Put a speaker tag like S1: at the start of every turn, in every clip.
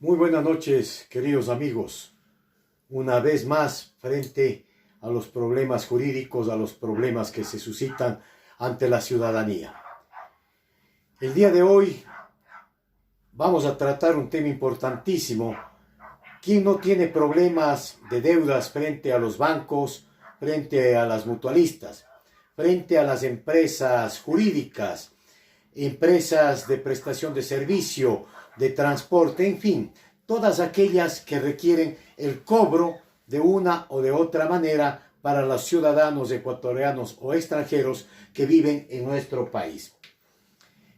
S1: Muy buenas noches, queridos amigos. Una vez más, frente a los problemas jurídicos, a los problemas que se suscitan ante la ciudadanía. El día de hoy vamos a tratar un tema importantísimo. ¿Quién no tiene problemas de deudas frente a los bancos, frente a las mutualistas, frente a las empresas jurídicas, empresas de prestación de servicio, de transporte, en fin, todas aquellas que requieren el cobro de una o de otra manera para los ciudadanos ecuatorianos o extranjeros que viven en nuestro país?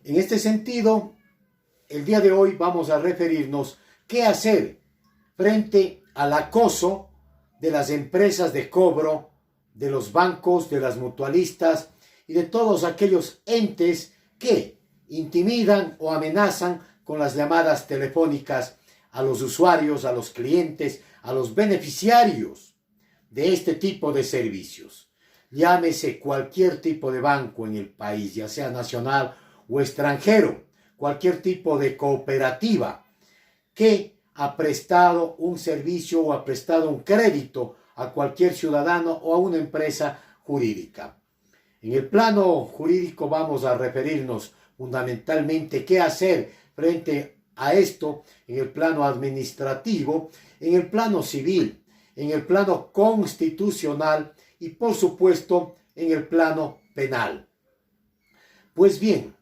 S1: En este sentido, el día de hoy vamos a referirnos qué hacer frente al acoso de las empresas de cobro, de los bancos, de las mutualistas y de todos aquellos entes que intimidan o amenazan con las llamadas telefónicas a los usuarios, a los clientes, a los beneficiarios de este tipo de servicios. Llámese cualquier tipo de banco en el país, ya sea nacional o extranjero, cualquier tipo de cooperativa que ha prestado un servicio o ha prestado un crédito a cualquier ciudadano o a una empresa jurídica. En el plano jurídico vamos a referirnos fundamentalmente qué hacer frente a esto en el plano administrativo, en el plano civil, en el plano constitucional y por supuesto en el plano penal. Pues bien,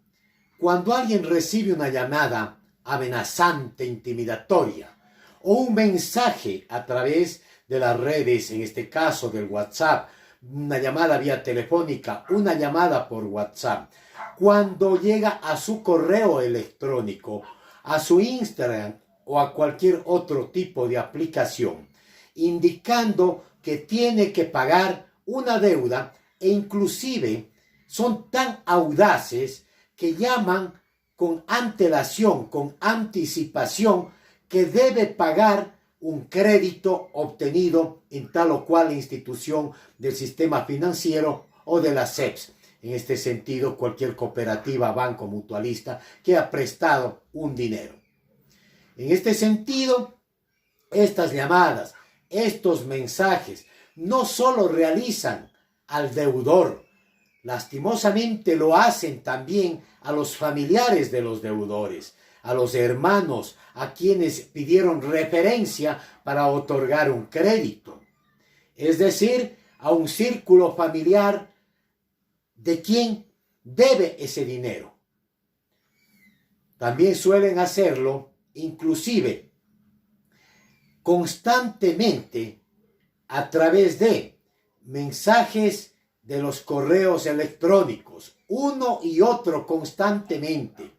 S1: cuando alguien recibe una llamada amenazante, intimidatoria, o un mensaje a través de las redes, en este caso del WhatsApp, una llamada vía telefónica, una llamada por WhatsApp, cuando llega a su correo electrónico, a su Instagram o a cualquier otro tipo de aplicación, indicando que tiene que pagar una deuda e inclusive son tan audaces que llaman con antelación, con anticipación, que debe pagar un crédito obtenido en tal o cual institución del sistema financiero o de la SEPS. En este sentido, cualquier cooperativa, banco, mutualista que ha prestado un dinero. En este sentido, estas llamadas, estos mensajes, no solo realizan al deudor, lastimosamente lo hacen también a los familiares de los deudores, a los hermanos, a quienes pidieron referencia para otorgar un crédito. Es decir, a un círculo familiar de quien debe ese dinero. También suelen hacerlo, inclusive, constantemente a través de mensajes de los correos electrónicos, uno y otro constantemente.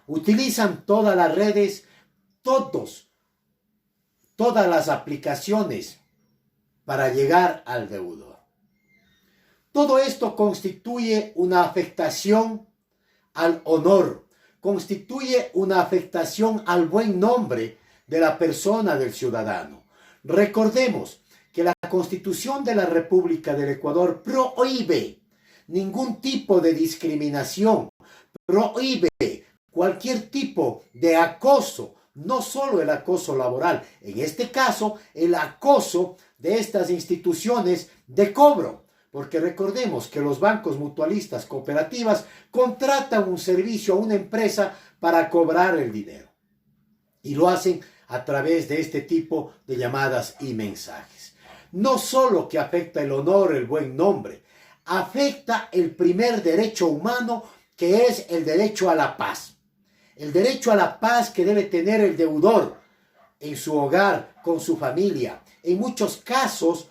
S1: Utilizan todas las redes, todas las aplicaciones para llegar al deudor. Todo esto constituye una afectación al honor, constituye una afectación al buen nombre de la persona del ciudadano. Recordemos que la Constitución de la República del Ecuador prohíbe ningún tipo de discriminación, prohíbe cualquier tipo de acoso, no solo el acoso laboral, en este caso el acoso de estas instituciones de cobro, porque recordemos que los bancos, mutualistas, cooperativas contratan un servicio a una empresa para cobrar el dinero y lo hacen a través de este tipo de llamadas y mensajes. No solo que afecta el honor, el buen nombre, afecta el primer derecho humano, que es el derecho a la paz. El derecho a la paz que debe tener el deudor en su hogar, con su familia. En muchos casos,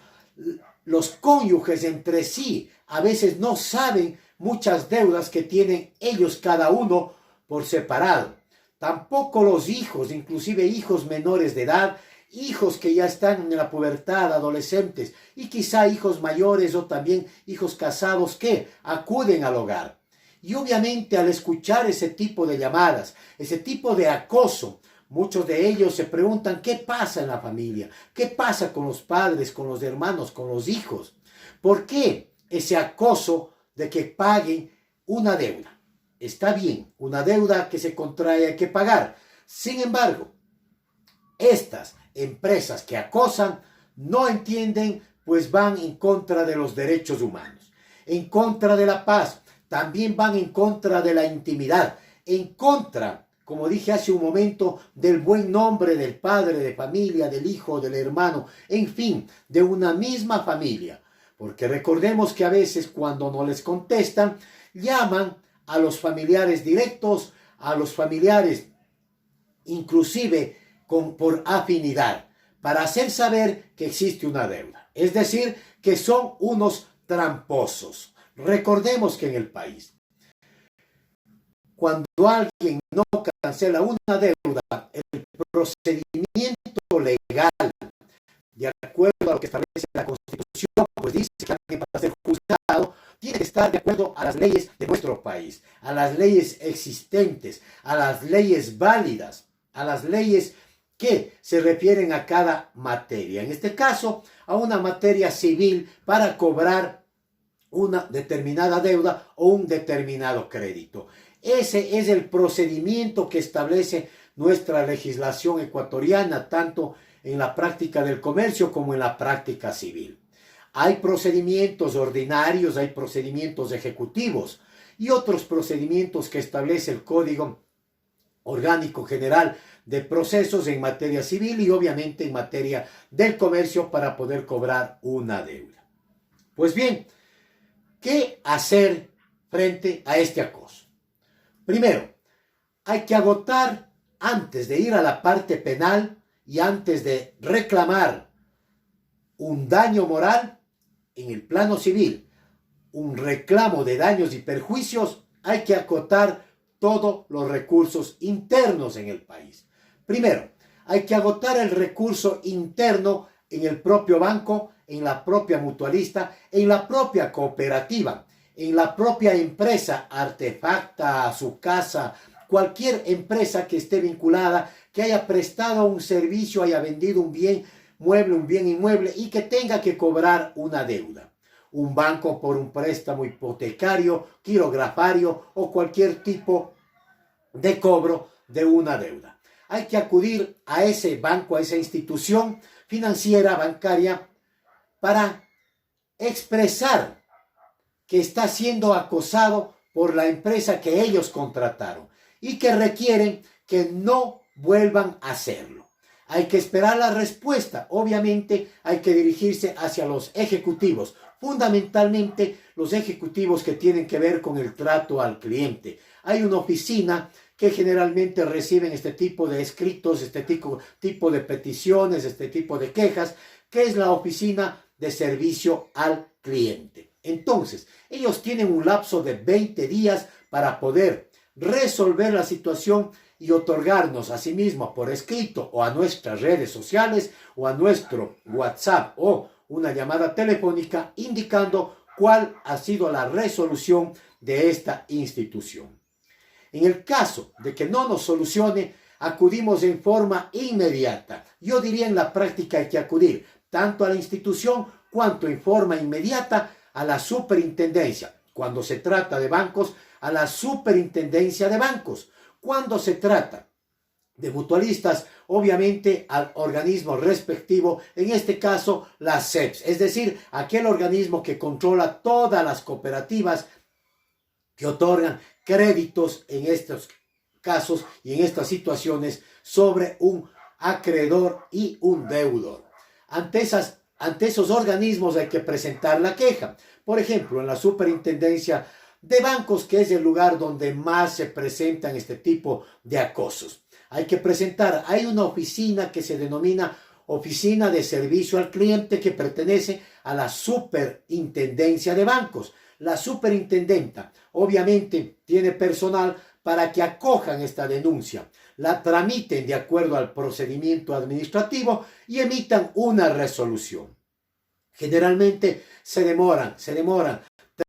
S1: los cónyuges entre sí a veces no saben muchas deudas que tienen ellos cada uno por separado. Tampoco los hijos, inclusive hijos menores de edad, hijos que ya están en la pubertad, adolescentes, y quizá hijos mayores o también hijos casados que acuden al hogar. Y obviamente al escuchar ese tipo de llamadas, ese tipo de acoso, muchos de ellos se preguntan qué pasa en la familia, qué pasa con los padres, con los hermanos, con los hijos. ¿Por qué ese acoso de que paguen una deuda? Está bien, una deuda que se contrae hay que pagar. Sin embargo, estas empresas que acosan no entienden, pues van en contra de los derechos humanos, en contra de la paz, también van en contra de la intimidad, en contra, como dije hace un momento, del buen nombre del padre de familia, del hijo, del hermano, en fin, de una misma familia. Porque recordemos que a veces cuando no les contestan, llaman a los familiares directos, a los familiares inclusive por afinidad, para hacer saber que existe una deuda. Es decir, que son unos tramposos. Recordemos que en el país, cuando alguien no cancela una deuda, el procedimiento legal, de acuerdo a lo que establece la Constitución, pues dice que alguien para ser juzgado tiene que estar de acuerdo a las leyes de nuestro país, a las leyes existentes, a las leyes válidas, a las leyes que se refieren a cada materia. En este caso, a una materia civil para cobrar una determinada deuda o un determinado crédito. Ese es el procedimiento que establece nuestra legislación ecuatoriana, tanto en la práctica del comercio como en la práctica civil. Hay procedimientos ordinarios, hay procedimientos ejecutivos y otros procedimientos que establece el Código Orgánico General de Procesos en materia civil y obviamente en materia del comercio para poder cobrar una deuda. Pues bien, ¿qué hacer frente a este acoso? Primero, hay que agotar antes de ir a la parte penal y antes de reclamar un daño moral en el plano civil, un reclamo de daños y perjuicios, hay que acotar todos los recursos internos en el país. Primero, hay que agotar el recurso interno en el propio banco, en la propia mutualista, en la propia cooperativa, en la propia empresa Artefacta, su casa, cualquier empresa que esté vinculada, que haya prestado un servicio, haya vendido un bien mueble, un bien inmueble y que tenga que cobrar una deuda. Un banco por un préstamo hipotecario, quirografario o cualquier tipo de cobro de una deuda. Hay que acudir a ese banco, a esa institución financiera, bancaria, para expresar que está siendo acosado por la empresa que ellos contrataron y que requieren que no vuelvan a hacerlo. Hay que esperar la respuesta. Obviamente hay que dirigirse hacia los ejecutivos, fundamentalmente los ejecutivos que tienen que ver con el trato al cliente. Hay una oficina que generalmente reciben este tipo de escritos, este tipo de peticiones, este tipo de quejas, que es la oficina de servicio al cliente. Entonces, ellos tienen un lapso de 20 días para poder resolver la situación y otorgarnos a sí mismo por escrito o a nuestras redes sociales o a nuestro WhatsApp o una llamada telefónica indicando cuál ha sido la resolución de esta institución. En el caso de que no nos solucione, acudimos en forma inmediata. Yo diría en la práctica hay que acudir tanto a la institución cuanto en forma inmediata a la superintendencia. Cuando se trata de bancos, a la superintendencia de bancos. Cuando se trata de mutualistas, obviamente al organismo respectivo, en este caso la SEPS, es decir, aquel organismo que controla todas las cooperativas que otorgan créditos en estos casos y en estas situaciones sobre un acreedor y un deudor. Ante esos organismos hay que presentar la queja. Por ejemplo, en la superintendencia de bancos, que es el lugar donde más se presentan este tipo de acosos. Hay que presentar, hay una oficina que se denomina Oficina de Servicio al Cliente que pertenece a la Superintendencia de Bancos. La superintendenta obviamente tiene personal para que acojan esta denuncia, la tramiten de acuerdo al procedimiento administrativo y emitan una resolución. Generalmente se demoran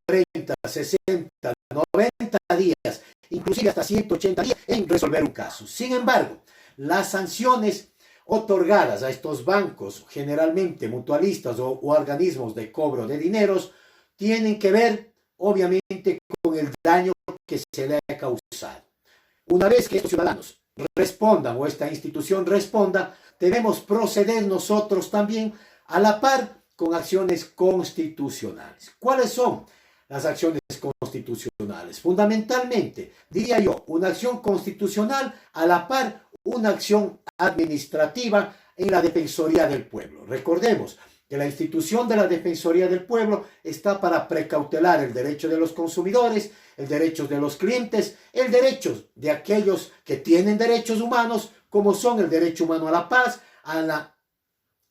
S1: 30, 60, 90 días, inclusive hasta 180 días en resolver un caso. Sin embargo, las sanciones otorgadas a estos bancos, generalmente mutualistas o organismos de cobro de dineros, tienen que ver, obviamente, con el daño que se le ha causado. Una vez que estos ciudadanos respondan o esta institución responda, debemos proceder nosotros también a la par con acciones constitucionales. ¿Cuáles son las acciones constitucionales? Fundamentalmente, diría yo, una acción constitucional a la par una acción administrativa en la Defensoría del Pueblo. Recordemos que la institución de la Defensoría del Pueblo está para precautelar el derecho de los consumidores, el derecho de los clientes, el derecho de aquellos que tienen derechos humanos, como son el derecho humano a la paz, a la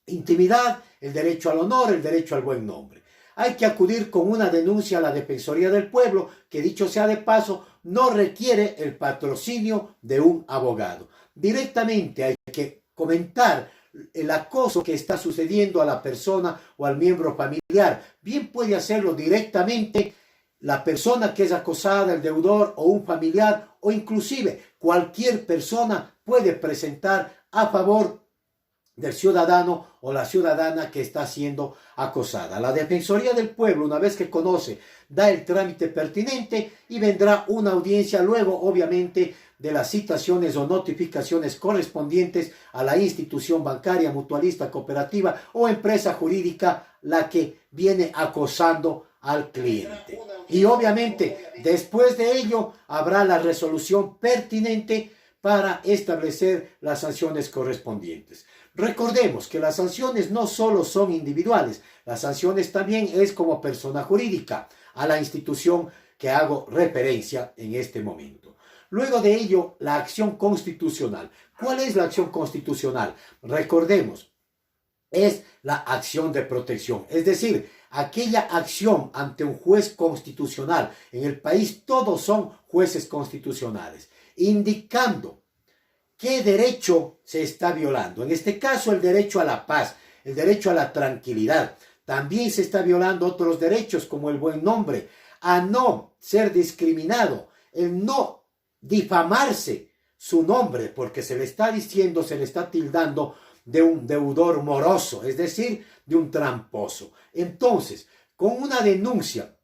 S1: intimidad, el derecho al honor, el derecho al buen nombre. Hay que acudir con una denuncia a la Defensoría del Pueblo, que dicho sea de paso, no requiere el patrocinio de un abogado. Directamente hay que comentar el acoso que está sucediendo a la persona o al miembro familiar. Bien puede hacerlo directamente la persona que es acosada, el deudor o un familiar, o inclusive cualquier persona puede presentar a favor del ciudadano o la ciudadana que está siendo acosada. La Defensoría del Pueblo, una vez que conoce, da el trámite pertinente y vendrá una audiencia luego, obviamente, de las citaciones o notificaciones correspondientes a la institución bancaria, mutualista, cooperativa o empresa jurídica la que viene acosando al cliente. Y obviamente, después de ello, habrá la resolución pertinente para establecer las sanciones correspondientes. Recordemos que las sanciones no solo son individuales, las sanciones también es como persona jurídica a la institución que hago referencia en este momento. Luego de ello, la acción constitucional. ¿Cuál es la acción constitucional? Recordemos, es la acción de protección, es decir, aquella acción ante un juez constitucional. En el país todos son jueces constitucionales, indicando qué derecho se está violando. En este caso, el derecho a la paz, el derecho a la tranquilidad. También se está violando otros derechos como el buen nombre, a no ser discriminado, el no difamarse su nombre, porque se le está diciendo, se le está tildando de un deudor moroso, es decir, de un tramposo. Entonces, con una denuncia,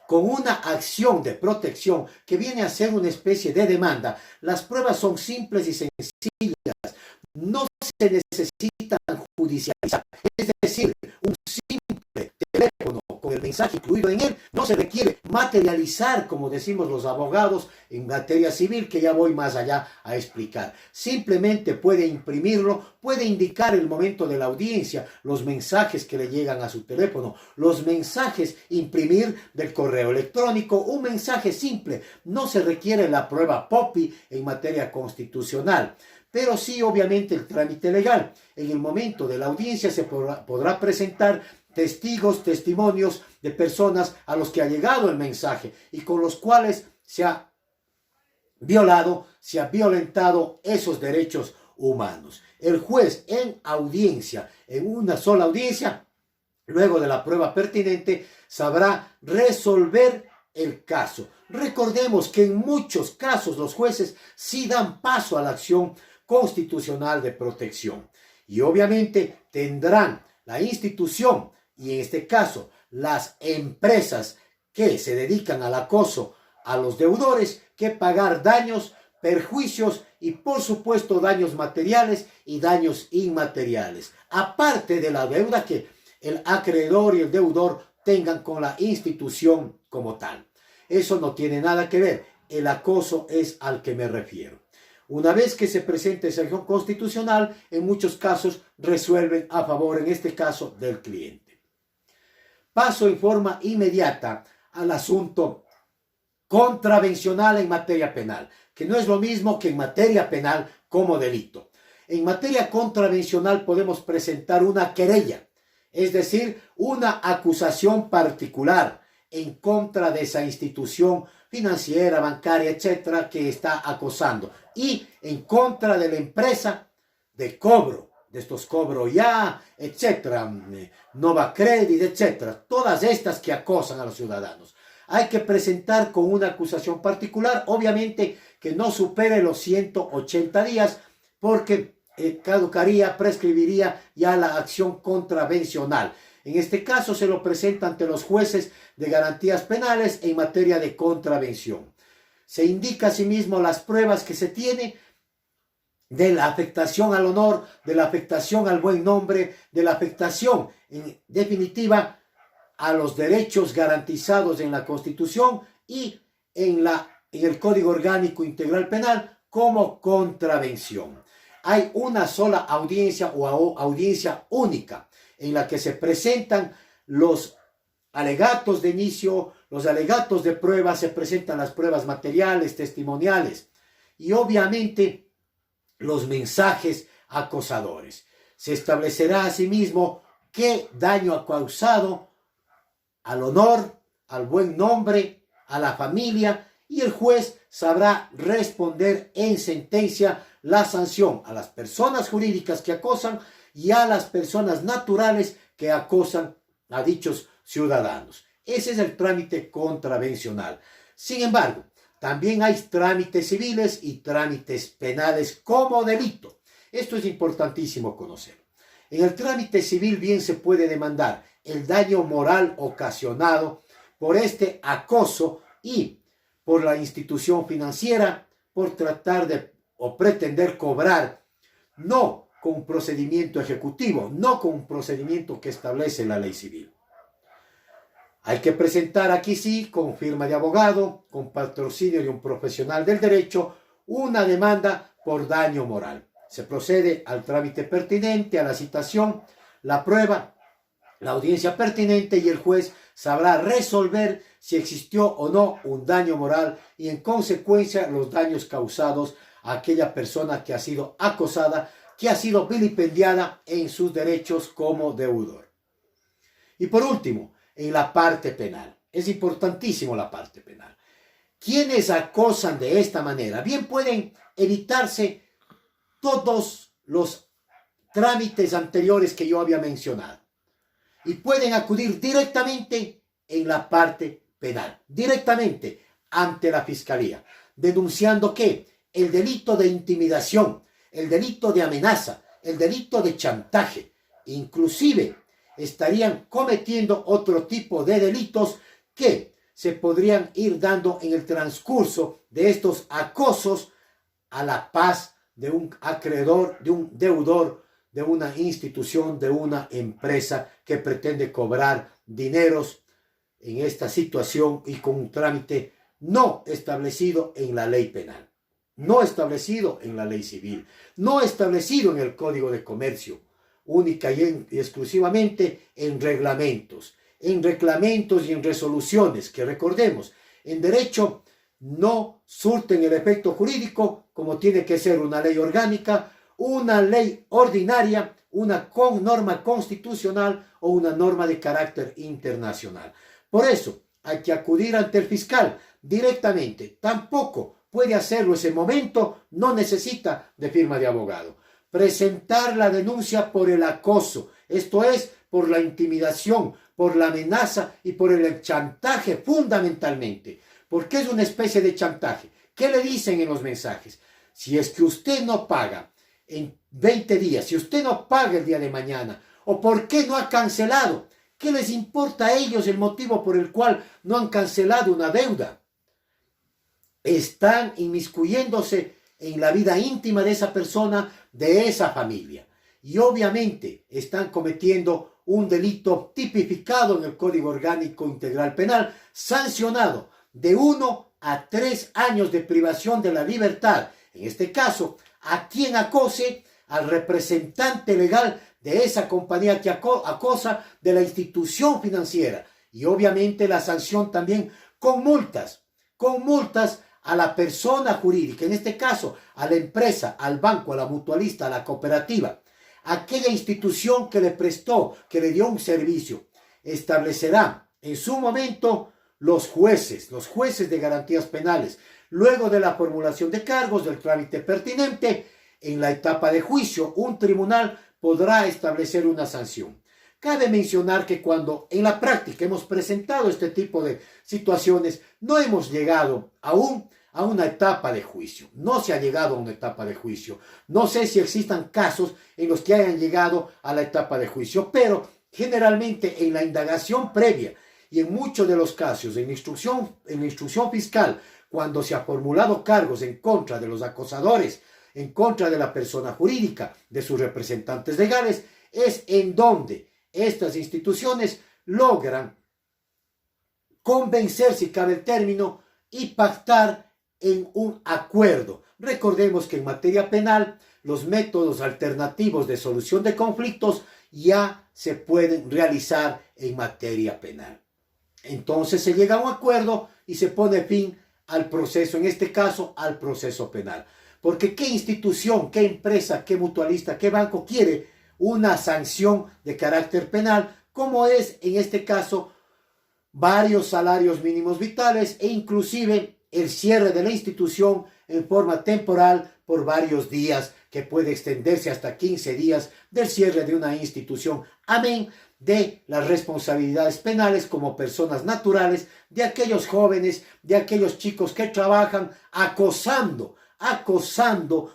S1: con una acción de protección que viene a ser una especie de demanda, las pruebas son simples y sencillas, no se necesitan judicializar, es decir, un simple teléfono con el mensaje incluido en él, no se requiere materializar, como decimos los abogados en materia civil, que ya voy más allá a explicar. Simplemente puede imprimirlo, puede indicar el momento de la audiencia, los mensajes que le llegan a su teléfono, los mensajes, imprimir del correo electrónico, un mensaje simple. No se requiere la prueba POPI en materia constitucional, pero sí obviamente el trámite legal. En el momento de la audiencia se podrá presentar testigos, testimonios de personas a los que ha llegado el mensaje y con los cuales se ha violado, se ha violentado esos derechos humanos. El juez en audiencia, en una sola audiencia, luego de la prueba pertinente, sabrá resolver el caso. Recordemos que en muchos casos los jueces sí dan paso a la acción constitucional de protección y obviamente tendrán la institución y en este caso las empresas que se dedican al acoso a los deudores que pagar daños, perjuicios y por supuesto daños materiales y daños inmateriales, aparte de la deuda que el acreedor y el deudor tengan con la institución como tal. Eso no tiene nada que ver, el acoso es al que me refiero. Una vez que se presente esa acción constitucional, en muchos casos resuelven a favor, en este caso, del cliente. Paso en forma inmediata al asunto contravencional en materia penal, que no es lo mismo que en materia penal como delito. En materia contravencional podemos presentar una querella, es decir, una acusación particular en contra de esa institución financiera, bancaria, etcétera, que está acosando, y en contra de la empresa de cobro, de estos cobro ya, etcétera, Nova Credit, etcétera, todas estas que acosan a los ciudadanos. Hay que presentar con una acusación particular, obviamente que no supere los 180 días, porque caducaría, prescribiría ya la acción contravencional. En este caso se lo presenta ante los jueces de garantías penales en materia de contravención. Se indica asimismo las pruebas que se tiene de la afectación al honor, de la afectación al buen nombre, de la afectación, en definitiva, a los derechos garantizados en la Constitución y en el Código Orgánico Integral Penal como contravención. Hay una sola audiencia o audiencia única en la que se presentan los alegatos de inicio, los alegatos de prueba, se presentan las pruebas materiales, testimoniales y obviamente los mensajes acosadores. Se establecerá asimismo qué daño ha causado al honor, al buen nombre, a la familia, y el juez sabrá responder en sentencia la sanción a las personas jurídicas que acosan y a las personas naturales que acosan a dichos ciudadanos. Ese es el trámite contravencional. Sin embargo, también hay trámites civiles y trámites penales como delito. Esto es importantísimo conocer. En el trámite civil bien se puede demandar el daño moral ocasionado por este acoso y por la institución financiera por tratar de o pretender cobrar no con un procedimiento ejecutivo, no con un procedimiento que establece la ley civil. Hay que presentar aquí sí, con firma de abogado, con patrocinio de un profesional del derecho, una demanda por daño moral. Se procede al trámite pertinente, a la citación, la prueba, la audiencia pertinente y el juez sabrá resolver si existió o no un daño moral y en consecuencia los daños causados a aquella persona que ha sido acosada, que ha sido vilipendiada en sus derechos como deudor. Y por último, en la parte penal. Es importantísimo la parte penal. Quienes acosan de esta manera, bien pueden evitarse todos los trámites anteriores que yo había mencionado. Y pueden acudir directamente en la parte penal, directamente ante la fiscalía, denunciando que el delito de intimidación, el delito de amenaza, el delito de chantaje, inclusive estarían cometiendo otro tipo de delitos que se podrían ir dando en el transcurso de estos acosos a la paz de un acreedor, de un deudor, de una institución, de una empresa que pretende cobrar dineros en esta situación y con un trámite no establecido en la ley penal, no establecido en la ley civil, no establecido en el Código de Comercio, única y exclusivamente en reglamentos y en resoluciones, que recordemos, en derecho no surten el efecto jurídico como tiene que ser una ley orgánica, una ley ordinaria, una norma constitucional o una norma de carácter internacional. Por eso hay que acudir ante el fiscal directamente. Tampoco puede hacerlo ese momento, no necesita de firma de abogado. Presentar la denuncia por el acoso, esto es, por la intimidación, por la amenaza y por el chantaje fundamentalmente. Porque es una especie de chantaje. ¿Qué le dicen en los mensajes? Si es que usted no paga en 20 días, si usted no paga el día de mañana, o por qué no ha cancelado, ¿qué les importa a ellos el motivo por el cual no han cancelado una deuda? Están inmiscuyéndose en la vida íntima de esa persona, de esa familia. Y obviamente están cometiendo un delito tipificado en el Código Orgánico Integral Penal, sancionado de 1 a 3 años de privación de la libertad. En este caso, a quien acose, al representante legal de esa compañía que acosa, de la institución financiera. Y obviamente la sanción también con multas a la persona jurídica, en este caso a la empresa, al banco, a la mutualista, a la cooperativa, aquella institución que le prestó, que le dio un servicio. Establecerá en su momento los jueces de garantías penales, luego de la formulación de cargos, del trámite pertinente, en la etapa de juicio, un tribunal podrá establecer una sanción. Cabe mencionar que cuando en la práctica hemos presentado este tipo de situaciones, no hemos llegado aún a una etapa de juicio. No se ha llegado a una etapa de juicio. No sé si existan casos en los que hayan llegado a la etapa de juicio, pero generalmente en la indagación previa y en muchos de los casos, en la instrucción fiscal, cuando se ha formulado cargos en contra de los acosadores, en contra de la persona jurídica, de sus representantes legales, es en donde estas instituciones logran convencer, si cabe el término, y pactar en un acuerdo. Recordemos que en materia penal los métodos alternativos de solución de conflictos ya se pueden realizar en materia penal. Entonces se llega a un acuerdo y se pone fin al proceso, en este caso al proceso penal. Porque ¿qué institución, qué empresa, qué mutualista, qué banco quiere una sanción de carácter penal, como es en este caso varios salarios mínimos vitales e inclusive el cierre de la institución en forma temporal por varios días, que puede extenderse hasta 15 días del cierre de una institución, amén de las responsabilidades penales como personas naturales de aquellos jóvenes, de aquellos chicos que trabajan acosando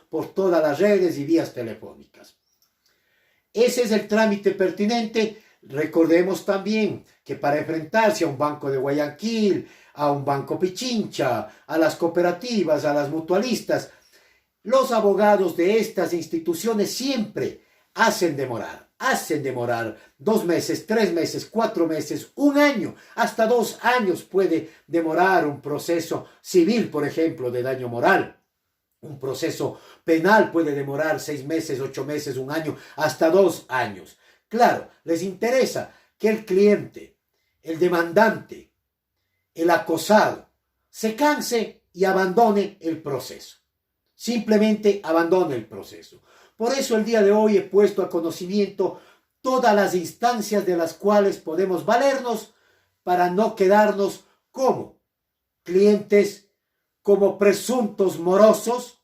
S1: por todas las redes y vías telefónicas. Ese es el trámite pertinente. Recordemos también que para enfrentarse a un banco de Guayaquil, a un banco Pichincha, a las cooperativas, a las mutualistas, los abogados de estas instituciones siempre hacen demorar 2 meses, 3 meses, 4 meses, 1 año, hasta 2 años puede demorar un proceso civil, por ejemplo, de daño moral. Un proceso penal puede demorar 6 meses, 8 meses, 1 año, hasta 2 años. Claro, les interesa que el cliente, el demandante, el acosado, se canse y abandone el proceso. Simplemente abandone el proceso. Por eso el día de hoy he puesto a conocimiento todas las instancias de las cuales podemos valernos para no quedarnos como clientes, como presuntos morosos,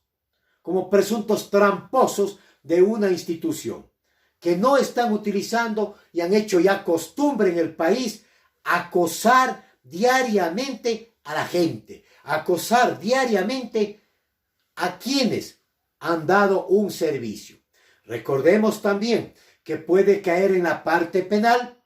S1: como presuntos tramposos de una institución que no están utilizando y han hecho ya costumbre en el país acosar diariamente a la gente, acosar diariamente a quienes han dado un servicio. Recordemos también que puede caer en la parte penal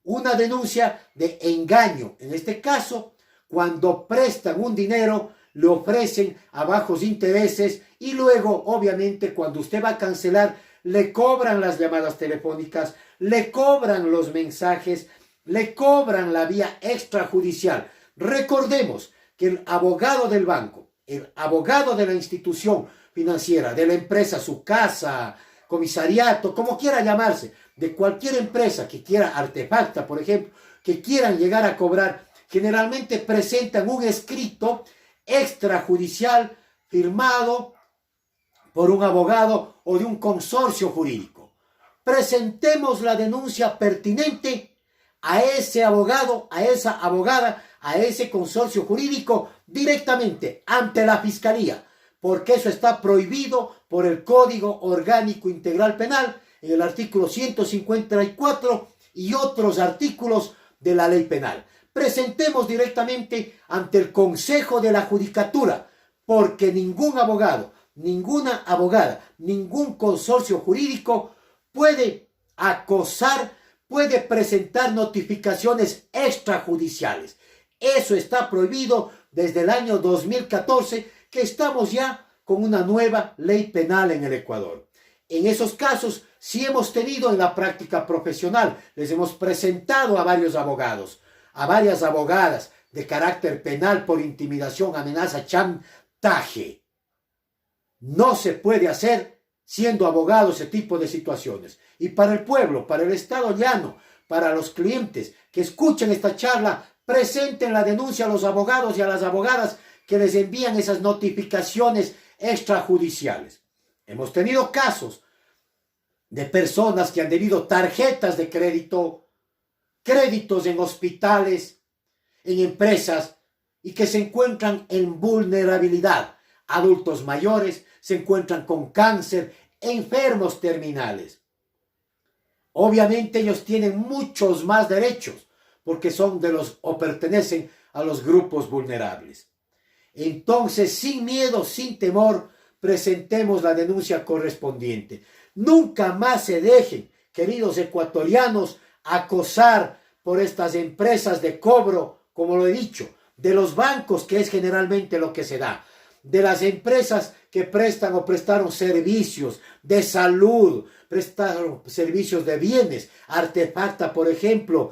S1: una denuncia de engaño. En este caso, cuando prestan un dinero, le ofrecen a bajos intereses y luego, obviamente, cuando usted va a cancelar, le cobran las llamadas telefónicas, le cobran los mensajes, le cobran la vía extrajudicial. Recordemos que el abogado del banco, el abogado de la institución financiera, de la empresa, su casa, comisariato, como quiera llamarse, de cualquier empresa que quiera Artefacta, por ejemplo, que quieran llegar a cobrar, generalmente presentan un escrito extrajudicial firmado por un abogado o de un consorcio jurídico. Presentemos la denuncia pertinente a ese abogado, a esa abogada, a ese consorcio jurídico directamente ante la Fiscalía, porque eso está prohibido por el Código Orgánico Integral Penal en el artículo 154 y otros artículos de la ley penal. Presentemos directamente ante el Consejo de la Judicatura, porque ningún abogado, ninguna abogada, ningún consorcio jurídico puede acosar, puede presentar notificaciones extrajudiciales. Eso está prohibido desde el año 2014, que estamos ya con una nueva ley penal en el Ecuador. En esos casos, sí hemos tenido en la práctica profesional, les hemos presentado a varios abogados, a varias abogadas de carácter penal por intimidación, amenaza, chantaje. No se puede hacer siendo abogado ese tipo de situaciones. Y para el pueblo, para el Estado llano, para los clientes que escuchen esta charla, presenten la denuncia a los abogados y a las abogadas que les envían esas notificaciones extrajudiciales. Hemos tenido casos de personas que han debido tarjetas de crédito, créditos en hospitales, en empresas, y que se encuentran en vulnerabilidad. Adultos mayores se encuentran con cáncer, enfermos terminales. Obviamente ellos tienen muchos más derechos porque son de los o pertenecen a los grupos vulnerables. Entonces, sin miedo, sin temor, presentemos la denuncia correspondiente. Nunca más se dejen, queridos ecuatorianos, acosar por estas empresas de cobro, como lo he dicho, de los bancos, que es generalmente lo que se da. de las empresas que prestan o prestaron servicios de salud, prestaron servicios de bienes, Artefacta, por ejemplo,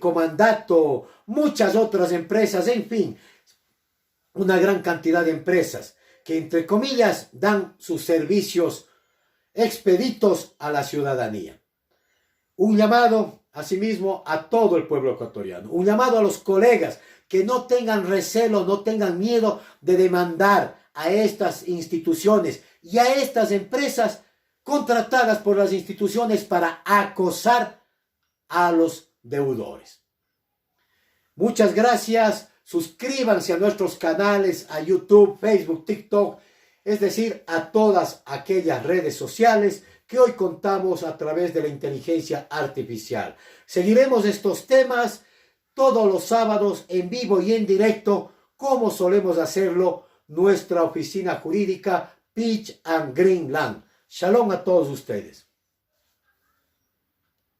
S1: Comandato, muchas otras empresas, en fin, una gran cantidad de empresas que, entre comillas, dan sus servicios expeditos a la ciudadanía. Un llamado, asimismo, a todo el pueblo ecuatoriano, un llamado a los colegas que no tengan recelo, no tengan miedo de demandar a estas instituciones y a estas empresas contratadas por las instituciones para acosar a los deudores. Muchas gracias. Suscríbanse a nuestros canales, a YouTube, Facebook, TikTok, es decir, a todas aquellas redes sociales que hoy contamos a través de la inteligencia artificial. Seguiremos estos temas todos los sábados en vivo y en directo, como solemos hacerlo nuestra oficina jurídica Peach and Green Land. Shalom a todos ustedes.